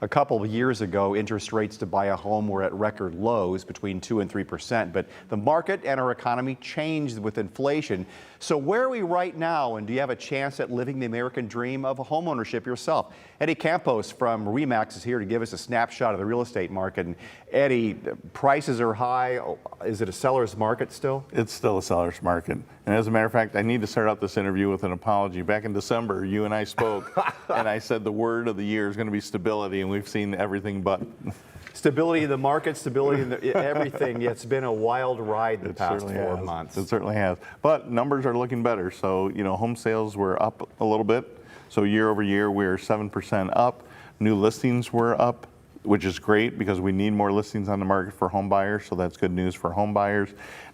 a couple of years ago, interest rates to buy a home were at record lows, between 2 and 3%. But the market and our economy changed with inflation. So where are we right now, and do you have a chance at living the American dream of homeownership yourself? Eddie Campos from ReMax is here to give us a snapshot of the real estate market. And Eddie, prices are high. Is it a seller's market still? It's still a seller's market. And as a matter of fact, I need to start out this interview with an apology. Back in December, you and I spoke, and I said the word of the year is going to be stability, and we've seen everything but. Stability in the market, stability in everything. It's been a wild ride the past 4 months. It certainly has. But numbers are looking better. So, home sales were up a little bit. So year over year, we're 7% up. New listings were up, which is great because we need more listings on the market for home buyers. So that's good news for home buyers.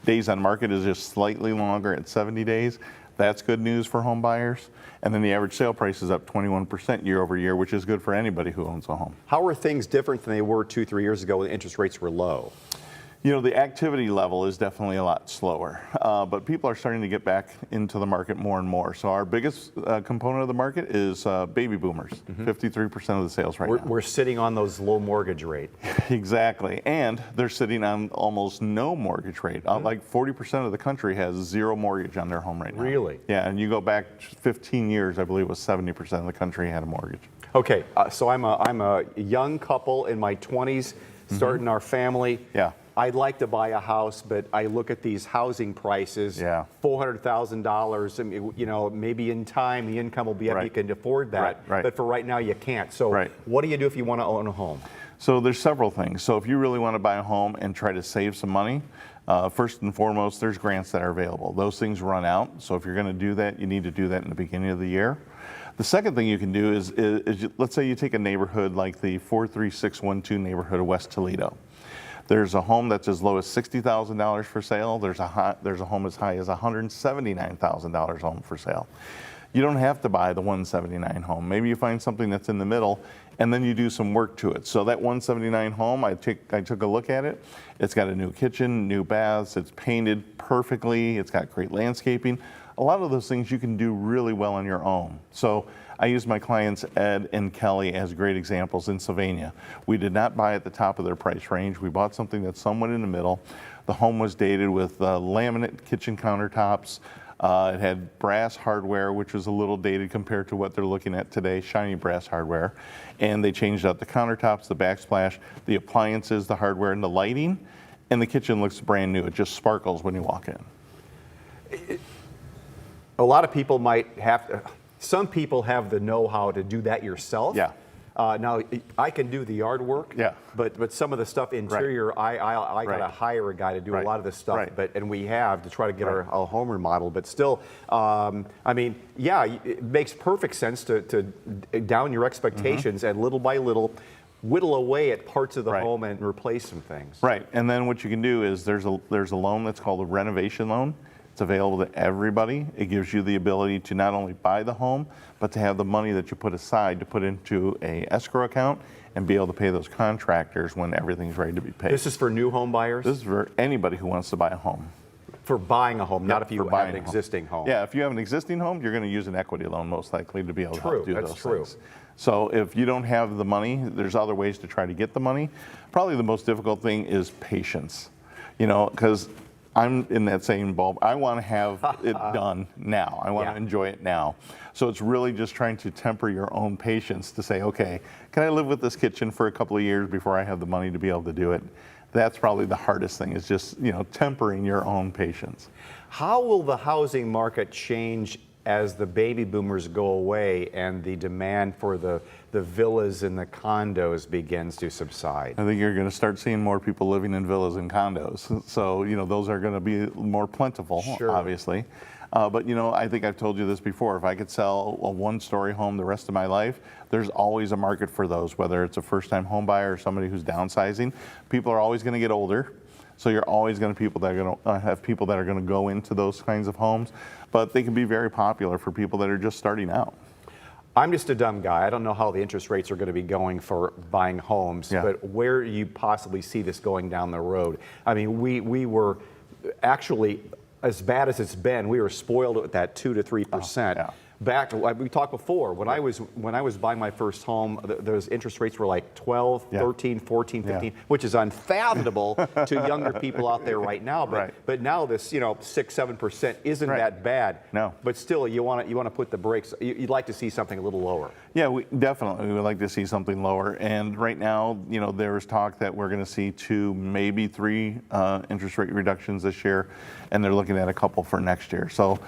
Days on market is just slightly longer at 70 days. That's good news for home buyers. And then the average sale price is up 21% year over year, which is good for anybody who owns a home. How are things different than they were 2-3 years ago when interest rates were low? The activity level is definitely a lot slower, but people are starting to get back into the market more and more. So our biggest component of the market is baby boomers, 53% of the sales right now. We're sitting on those low mortgage rate. Exactly, and they're sitting on almost no mortgage rate. Like 40% of the country has zero mortgage on their home right now. Really? Yeah, and you go back 15 years, I believe it was 70% of the country had a mortgage. Okay, so I'm a young couple in my 20s, starting our family. Yeah. I'd like to buy a house, but I look at these housing prices, $400,000, maybe in time the income will be up, you can afford that, but for right now you can't. So what do you do if you want to own a home? So there's several things. So if you really want to buy a home and try to save some money, first and foremost, there's grants that are available. Those things run out, so if you're going to do that, you need to do that in the beginning of the year. The second thing you can do is let's say you take a neighborhood like the 43612 neighborhood of West Toledo. There's a home that's as low as $60,000 for sale. There's a home as high as $179,000 home for sale. You don't have to buy the 179 home. Maybe you find something that's in the middle, and then you do some work to it. So that 179 home, I took a look at it. It's got a new kitchen, new baths. It's painted perfectly. It's got great landscaping. A lot of those things you can do really well on your own. So I use my clients Ed and Kelly as great examples in Sylvania. We did not buy at the top of their price range. We bought something that's somewhat in the middle. The home was dated with laminate kitchen countertops. It had brass hardware, which was a little dated compared to what they're looking at today, shiny brass hardware. And they changed out the countertops, the backsplash, the appliances, the hardware, and the lighting. And the kitchen looks brand new. It just sparkles when you walk in. A lot of people might have to. Some people have the know-how to do that yourself. Yeah. Now, I can do the yard work. Yeah. But some of the stuff interior, I got to hire a guy to do a lot of this stuff. And we have to try to get our home remodeled. But still, it makes perfect sense to down your expectations and little by little whittle away at parts of the home and replace some things. Right. And then what you can do is there's a loan that's called a renovation loan. It's available to everybody. It gives you the ability to not only buy the home, but to have the money that you put aside to put into a escrow account and be able to pay those contractors when everything's ready to be paid. This is for new home buyers? This is for anybody who wants to buy a home. For buying a home, not if you have an existing home. Yeah, if you have an existing home, you're going to use an equity loan most likely to be able to do those things. So if you don't have the money, there's other ways to try to get the money. Probably the most difficult thing is patience, because I'm in that same bulb. I want to have it done now. I want to enjoy it now. So it's really just trying to temper your own patience to say, okay, can I live with this kitchen for a couple of years before I have the money to be able to do it? That's probably the hardest thing, is just, tempering your own patience. How will the housing market change as the baby boomers go away and the demand for the villas and the condos begins to subside? I think you're going to start seeing more people living in villas and condos. So, those are going to be more plentiful, obviously. But, I think I've told you this before. If I could sell a one-story home the rest of my life, there's always a market for those, whether it's a first-time home buyer or somebody who's downsizing. People are always going to get older. So you're always going to have people that are going to go into those kinds of homes, but they can be very popular for people that are just starting out. I'm just a dumb guy. I don't know how the interest rates are going to be going for buying homes, but where you possibly see this going down the road. I mean, we were actually, as bad as it's been, we were spoiled at that 2 to 3%. back, we talked before, when I was buying my first home, those interest rates were like 12, Yeah. 13, 14, 15, Yeah. which is unfathomable to younger people out there right now. But, Right. but now this, 6-7% isn't Right. that bad. No. But still, you want to put the brakes. You'd like to see something a little lower. Yeah, we definitely would like to see something lower. And right now, there's talk that we're going to see 2, maybe 3 interest rate reductions this year, and they're looking at a couple for next year. So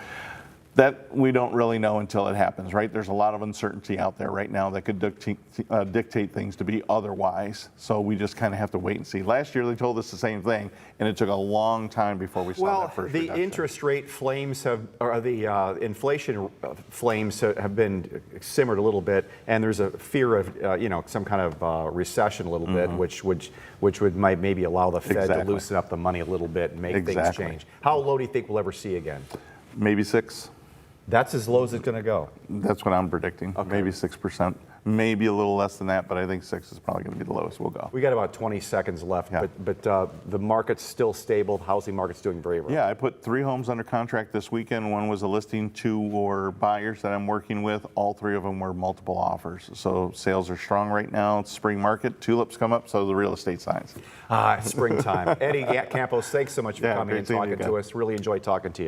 that we don't really know until it happens, right? There's a lot of uncertainty out there right now that could dictate things to be otherwise. So we just kind of have to wait and see. Last year they told us the same thing, and it took a long time before we saw that first the reduction. interest rate flames or the inflation flames have been simmered a little bit, and there's a fear of some kind of recession a little bit, which would maybe allow the Fed to loosen up the money a little bit and make things change. How low do you think we'll ever see again? Maybe 6. That's as low as it's going to go. That's what I'm predicting. Okay. Maybe 6%. Maybe a little less than that, but I think 6 is probably going to be the lowest we'll go. We got about 20 seconds left, Yeah. but the market's still stable. The housing market's doing very well. Yeah, I put 3 homes under contract this weekend. One was a listing, 2 were buyers that I'm working with. All 3 of them were multiple offers. So sales are strong right now. It's spring market. Tulips come up, so the real estate signs. Springtime. Eddie Campos, thanks so much for coming great and seeing you talking to again. us. Really enjoyed talking to you.